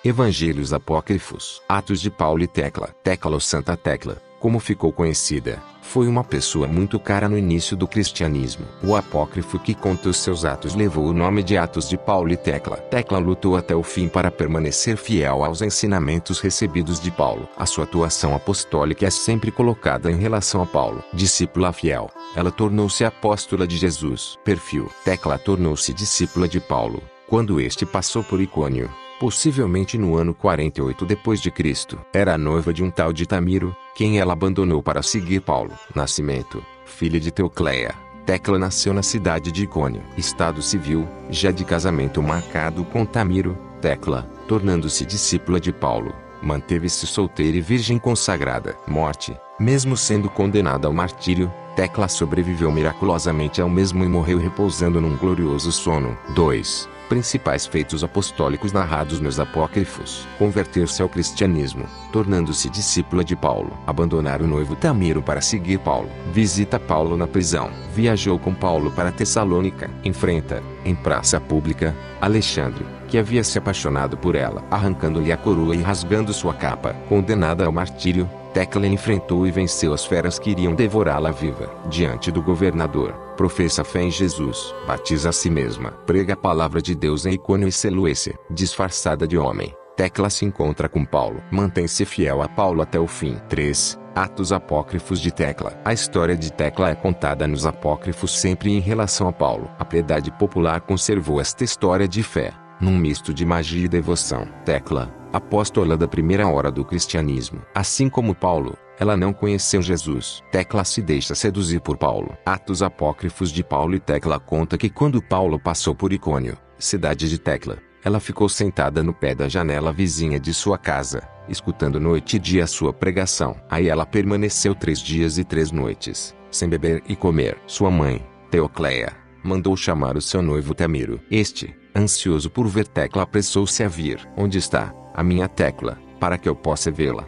Evangelhos apócrifos. Atos de Paulo e Tecla. Tecla ou Santa Tecla, como ficou conhecida, foi uma pessoa muito cara no início do cristianismo. O apócrifo que conta os seus atos levou o nome de Atos de Paulo e Tecla. Tecla lutou até o fim para permanecer fiel aos ensinamentos recebidos de Paulo. A sua atuação apostólica é sempre colocada em relação a Paulo. Discípula fiel, ela tornou-se apóstola de Jesus. Perfil. Tecla tornou-se discípula de Paulo quando este passou por Icônio, possivelmente no ano 48 d.C. Era noiva de um tal de Tamiro, quem ela abandonou para seguir Paulo. Nascimento: filha de Teocleia. Tecla nasceu na cidade de Icônio. Estado civil: já de casamento marcado com Tamiro. Tecla, tornando-se discípula de Paulo, manteve-se solteira e virgem consagrada. Morte: mesmo sendo condenada ao martírio, Tecla sobreviveu miraculosamente ao mesmo e morreu repousando num glorioso sono. 2. Principais feitos apostólicos narrados nos apócrifos: converter-se ao cristianismo, tornando-se discípula de Paulo, abandonar o noivo Tamiro para seguir Paulo, visita Paulo na prisão, viajou com Paulo para Tessalônica, enfrenta, em praça pública, Alexandre, que havia se apaixonado por ela, arrancando-lhe a coroa e rasgando sua capa. Condenada ao martírio, Tecla enfrentou e venceu as feras que iriam devorá-la viva. Diante do governador, professa fé em Jesus, batiza a si mesma, prega a palavra de Deus em Icônio e Seleucia. Disfarçada de homem, Tecla se encontra com Paulo, mantém-se fiel a Paulo até o fim. 3. Atos apócrifos de Tecla. A história de Tecla é contada nos apócrifos sempre em relação a Paulo. A piedade popular conservou esta história de fé, num misto de magia e devoção. Tecla, apóstola da primeira hora do cristianismo. Assim como Paulo, ela não conheceu Jesus. Tecla se deixa seduzir por Paulo. Atos apócrifos de Paulo e Tecla conta que quando Paulo passou por Icônio, cidade de Tecla, ela ficou sentada no pé da janela vizinha de sua casa, escutando noite e dia a sua pregação. Aí ela permaneceu 3 dias e 3 noites, sem beber e comer. Sua mãe, Teocleia, mandou chamar o seu noivo Tamiro. Este, ansioso por ver Tecla, apressou-se a vir. Onde está a minha Tecla, para que eu possa vê-la?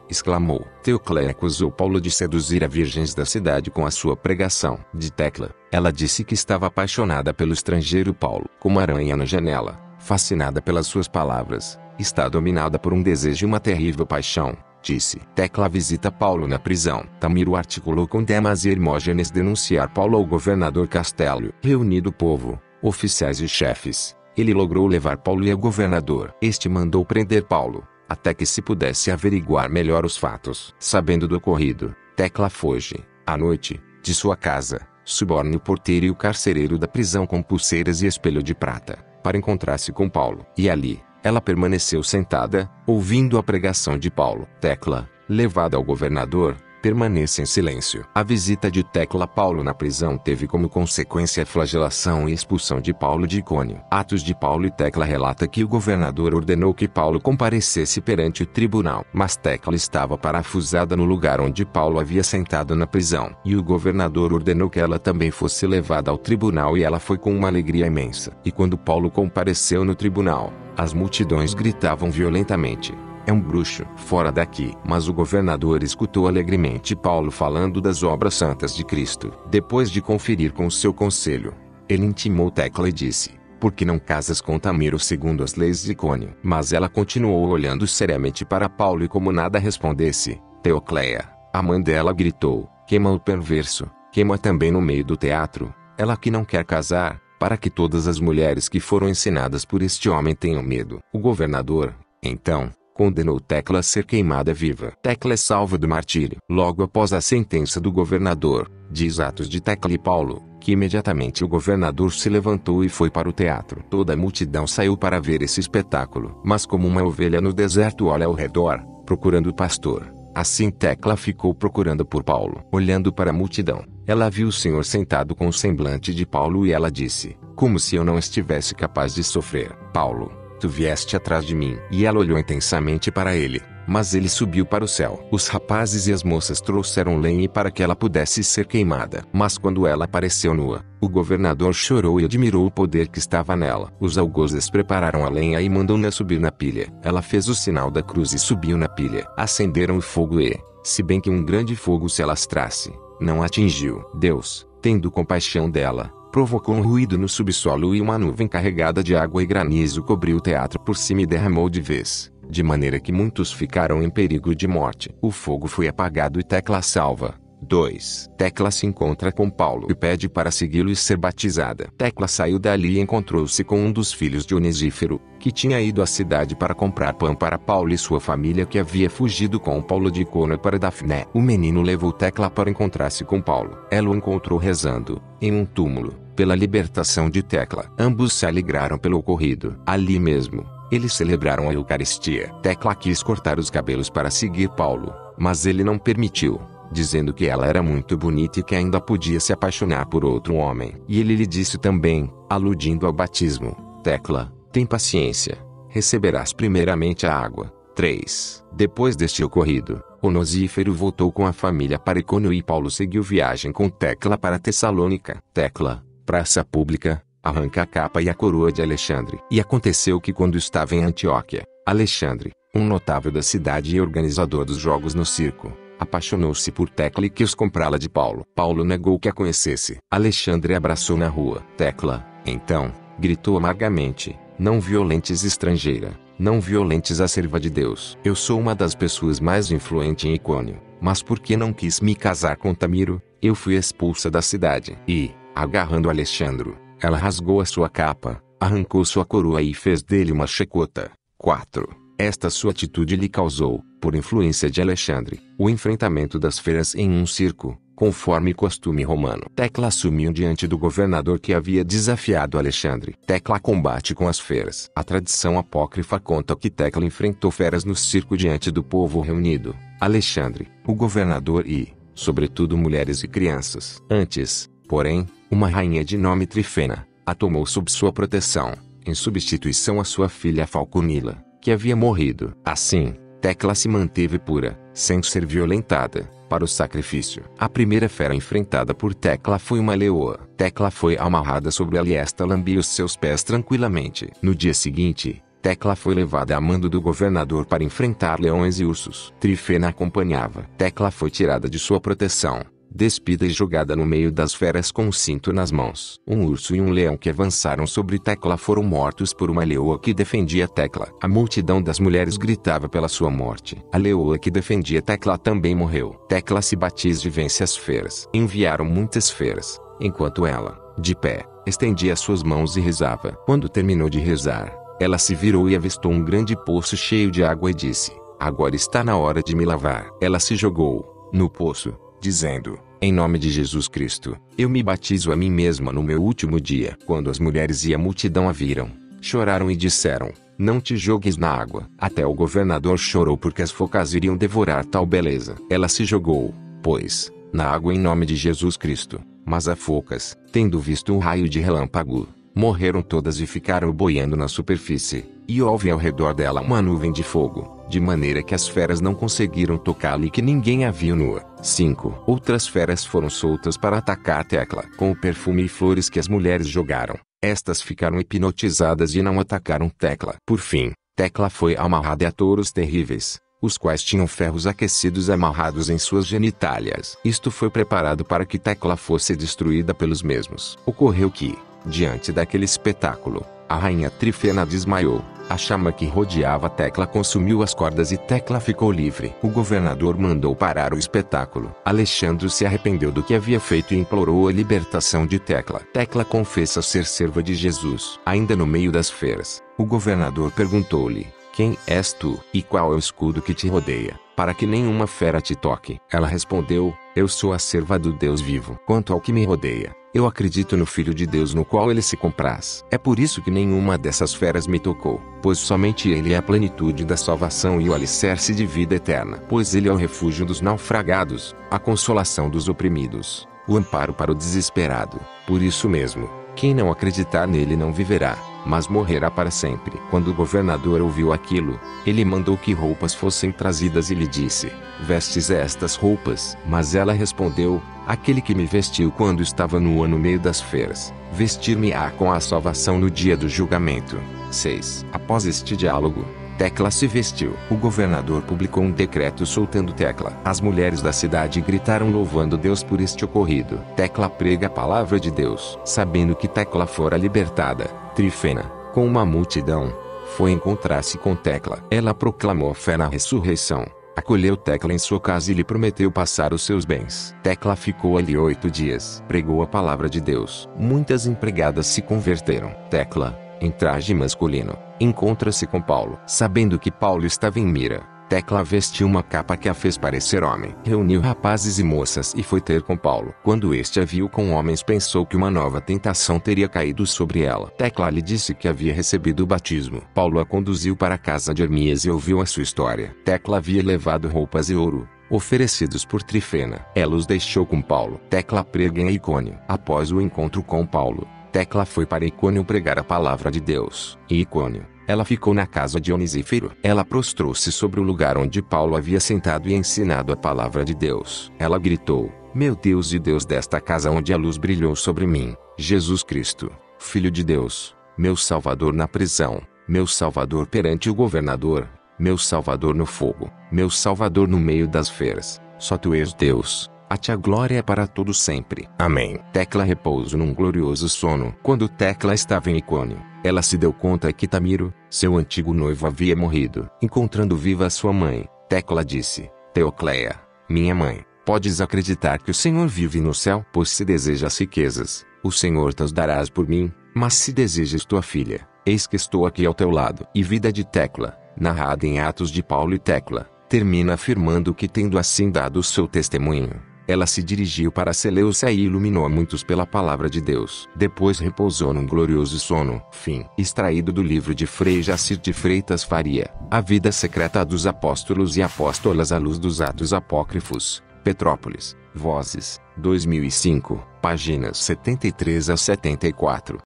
Exclamou. Teocleia acusou Paulo de seduzir as virgens da cidade com a sua pregação. De Tecla, ela disse que estava apaixonada pelo estrangeiro Paulo. Como aranha na janela, fascinada pelas suas palavras, está dominada por um desejo e uma terrível paixão, disse. Tecla visita Paulo na prisão. Tamiro articulou com Demas e Hermógenes denunciar Paulo ao governador Castélio. Reunido o povo, oficiais e chefes, ele logrou levar Paulo ao governador. Este mandou prender Paulo, até que se pudesse averiguar melhor os fatos. Sabendo do ocorrido, Tecla foge, à noite, de sua casa, suborna o porteiro e o carcereiro da prisão com pulseiras e espelho de prata, para encontrar-se com Paulo. E ali, ela permaneceu sentada, ouvindo a pregação de Paulo. Tecla, levada ao governador, permanece em silêncio. A visita de Tecla a Paulo na prisão teve como consequência a flagelação e expulsão de Paulo de Icônio. Atos de Paulo e Tecla relata que o governador ordenou que Paulo comparecesse perante o tribunal. Mas Tecla estava parafusada no lugar onde Paulo havia sentado na prisão. E o governador ordenou que ela também fosse levada ao tribunal e ela foi com uma alegria imensa. E quando Paulo compareceu no tribunal, as multidões gritavam violentamente: "É um bruxo, fora daqui!" Mas o governador escutou alegremente Paulo falando das obras santas de Cristo. Depois de conferir com o seu conselho, ele intimou Tecla e disse: "Por que não casas com Tamiro segundo as leis de Icônio?" Mas ela continuou olhando seriamente para Paulo e como nada respondesse, Teocleia, a mãe dela, gritou: "Queima o perverso, queima também no meio do teatro, ela que não quer casar, para que todas as mulheres que foram ensinadas por este homem tenham medo." O governador, então, condenou Tecla a ser queimada viva. Tecla é salva do martírio. Logo após a sentença do governador, diz Atos de Tecla e Paulo, que imediatamente o governador se levantou e foi para o teatro. Toda a multidão saiu para ver esse espetáculo. Mas como uma ovelha no deserto olha ao redor, procurando o pastor, assim Tecla ficou procurando por Paulo. Olhando para a multidão, ela viu o Senhor sentado com o semblante de Paulo e ela disse, como se eu não estivesse capaz de sofrer: "Paulo, tu vieste atrás de mim." E ela olhou intensamente para ele, mas ele subiu para o céu. Os rapazes e as moças trouxeram lenha para que ela pudesse ser queimada. Mas quando ela apareceu nua, o governador chorou e admirou o poder que estava nela. Os algozes prepararam a lenha e mandou-na subir na pilha. Ela fez o sinal da cruz e subiu na pilha. Acenderam o fogo e, se bem que um grande fogo se alastrasse, não atingiu. Deus, tendo compaixão dela, provocou um ruído no subsolo e uma nuvem carregada de água e granizo cobriu o teatro por cima e derramou de vez, de maneira que muitos ficaram em perigo de morte. O fogo foi apagado e Tecla salva. 2. Tecla se encontra com Paulo e pede para segui-lo e ser batizada. Tecla saiu dali e encontrou-se com um dos filhos de Onesífero, que tinha ido à cidade para comprar pão para Paulo e sua família, que havia fugido com Paulo de Icônio para Dafné. O menino levou Tecla para encontrar-se com Paulo. Ela o encontrou rezando, em um túmulo, pela libertação de Tecla. Ambos se alegraram pelo ocorrido. Ali mesmo, eles celebraram a Eucaristia. Tecla quis cortar os cabelos para seguir Paulo, mas ele não permitiu, dizendo que ela era muito bonita e que ainda podia se apaixonar por outro homem. E ele lhe disse também, aludindo ao batismo: Tecla, tem paciência, receberás primeiramente a água. 3. Depois deste ocorrido, Onesífero voltou com a família para Icônio e Paulo seguiu viagem com Tecla para Tessalônica. Tecla, praça pública, arranca a capa e a coroa de Alexandre. E aconteceu que quando estava em Antioquia, Alexandre, um notável da cidade e organizador dos jogos no circo, apaixonou-se por Tecla e quis comprá-la de Paulo. Paulo negou que a conhecesse. Alexandre abraçou na rua. Tecla, então, gritou amargamente: não violentes estrangeira, não violentes a serva de Deus. Eu sou uma das pessoas mais influentes em Icônio, mas porque não quis me casar com Tamiro, eu fui expulsa da cidade. E, agarrando Alexandre, ela rasgou a sua capa, arrancou sua coroa e fez dele uma chacota. 4. Esta sua atitude lhe causou, por influência de Alexandre, o enfrentamento das feras em um circo, conforme costume romano. Tecla assumiu diante do governador que havia desafiado Alexandre. Tecla combate com as feras. A tradição apócrifa conta que Tecla enfrentou feras no circo diante do povo reunido, Alexandre, o governador e, sobretudo, mulheres e crianças. Antes, porém, uma rainha de nome Trifena a tomou sob sua proteção, em substituição à sua filha Falconila, que havia morrido. Assim, Tecla se manteve pura, sem ser violentada, para o sacrifício. A primeira fera enfrentada por Tecla foi uma leoa. Tecla foi amarrada sobre ela e esta lambia os seus pés tranquilamente. No dia seguinte, Tecla foi levada a mando do governador para enfrentar leões e ursos. Trifena acompanhava. Tecla foi tirada de sua proteção, despida e jogada no meio das feras com um cinto nas mãos. Um urso e um leão que avançaram sobre Tecla foram mortos por uma leoa que defendia Tecla. A multidão das mulheres gritava pela sua morte. A leoa que defendia Tecla também morreu. Tecla se batiza e vence as feras. Enviaram muitas feras, enquanto ela, de pé, estendia suas mãos e rezava. Quando terminou de rezar, ela se virou e avistou um grande poço cheio de água e disse: agora está na hora de me lavar. Ela se jogou no poço, dizendo: em nome de Jesus Cristo, eu me batizo a mim mesma no meu último dia. Quando as mulheres e a multidão a viram, choraram e disseram: não te jogues na água. Até o governador chorou porque as focas iriam devorar tal beleza. Ela se jogou, pois, na água em nome de Jesus Cristo, mas as focas, tendo visto um raio de relâmpago, morreram todas e ficaram boiando na superfície, e houve ao redor dela uma nuvem de fogo, de maneira que as feras não conseguiram tocá-la e que ninguém a viu nua. 5. Outras feras foram soltas para atacar Tecla. Com o perfume e flores que as mulheres jogaram, estas ficaram hipnotizadas e não atacaram Tecla. Por fim, Tecla foi amarrada a touros terríveis, os quais tinham ferros aquecidos amarrados em suas genitálias. Isto foi preparado para que Tecla fosse destruída pelos mesmos. Ocorreu que, diante daquele espetáculo, a rainha Trifena desmaiou. A chama que rodeava Tecla consumiu as cordas e Tecla ficou livre. O governador mandou parar o espetáculo. Alexandre se arrependeu do que havia feito e implorou a libertação de Tecla. Tecla confessa ser serva de Jesus. Ainda no meio das feras, o governador perguntou-lhe: quem és tu? E qual é o escudo que te rodeia, para que nenhuma fera te toque? Ela respondeu: eu sou a serva do Deus vivo. Quanto ao que me rodeia, eu acredito no Filho de Deus no qual ele se compraz. É por isso que nenhuma dessas feras me tocou, pois somente ele é a plenitude da salvação e o alicerce de vida eterna. Pois ele é o refúgio dos naufragados, a consolação dos oprimidos, o amparo para o desesperado. Por isso mesmo, quem não acreditar nele não viverá, mas morrerá para sempre. Quando o governador ouviu aquilo, ele mandou que roupas fossem trazidas e lhe disse: vestes estas roupas? Mas ela respondeu: aquele que me vestiu quando estava nua no meio das feras, vestir-me-á com a salvação no dia do julgamento. 6. Após este diálogo, Tecla se vestiu. O governador publicou um decreto soltando Tecla. As mulheres da cidade gritaram louvando Deus por este ocorrido. Tecla prega a palavra de Deus. Sabendo que Tecla fora libertada, Trifena, com uma multidão, foi encontrar-se com Tecla. Ela proclamou fé na ressurreição. Acolheu Tecla em sua casa e lhe prometeu passar os seus bens. Tecla ficou ali 8 dias. Pregou a palavra de Deus. Muitas empregadas se converteram. Tecla, em traje masculino, encontra-se com Paulo. Sabendo que Paulo estava em Mira, Tecla vestiu uma capa que a fez parecer homem. Reuniu rapazes e moças e foi ter com Paulo. Quando este a viu com homens, pensou que uma nova tentação teria caído sobre ela. Tecla lhe disse que havia recebido o batismo. Paulo a conduziu para a casa de Hermias e ouviu a sua história. Tecla havia levado roupas e ouro, oferecidos por Trifena. Ela os deixou com Paulo. Tecla prega em Icônio. Após o encontro com Paulo, Tecla foi para Icônio pregar a palavra de Deus. Em Icônio, ela ficou na casa de Onesíforo. Ela prostrou-se sobre o lugar onde Paulo havia sentado e ensinado a palavra de Deus. Ela gritou: "Meu Deus e Deus desta casa onde a luz brilhou sobre mim, Jesus Cristo, Filho de Deus, meu Salvador na prisão, meu Salvador perante o governador, meu Salvador no fogo, meu Salvador no meio das feras, só Tu és Deus. A Ti a glória para todos sempre. Amém." Tecla repousou num glorioso sono. Quando Tecla estava em Icônio, ela se deu conta que Tamiro, seu antigo noivo, havia morrido. Encontrando viva a sua mãe, Tecla disse: "Teocleia, minha mãe, podes acreditar que o Senhor vive no céu? Pois se desejas riquezas, o Senhor te as darás por mim, mas se desejas tua filha, eis que estou aqui ao teu lado." E vida de Tecla, narrada em Atos de Paulo e Tecla, termina afirmando que, tendo assim dado o seu testemunho, ela se dirigiu para Seleucia e iluminou a muitos pela palavra de Deus. Depois repousou num glorioso sono. Fim. Extraído do livro de Frei Jacir de Freitas Faria, A Vida Secreta dos Apóstolos e Apóstolas à Luz dos Atos Apócrifos, Petrópolis, Vozes, 2005, páginas 73 a 74.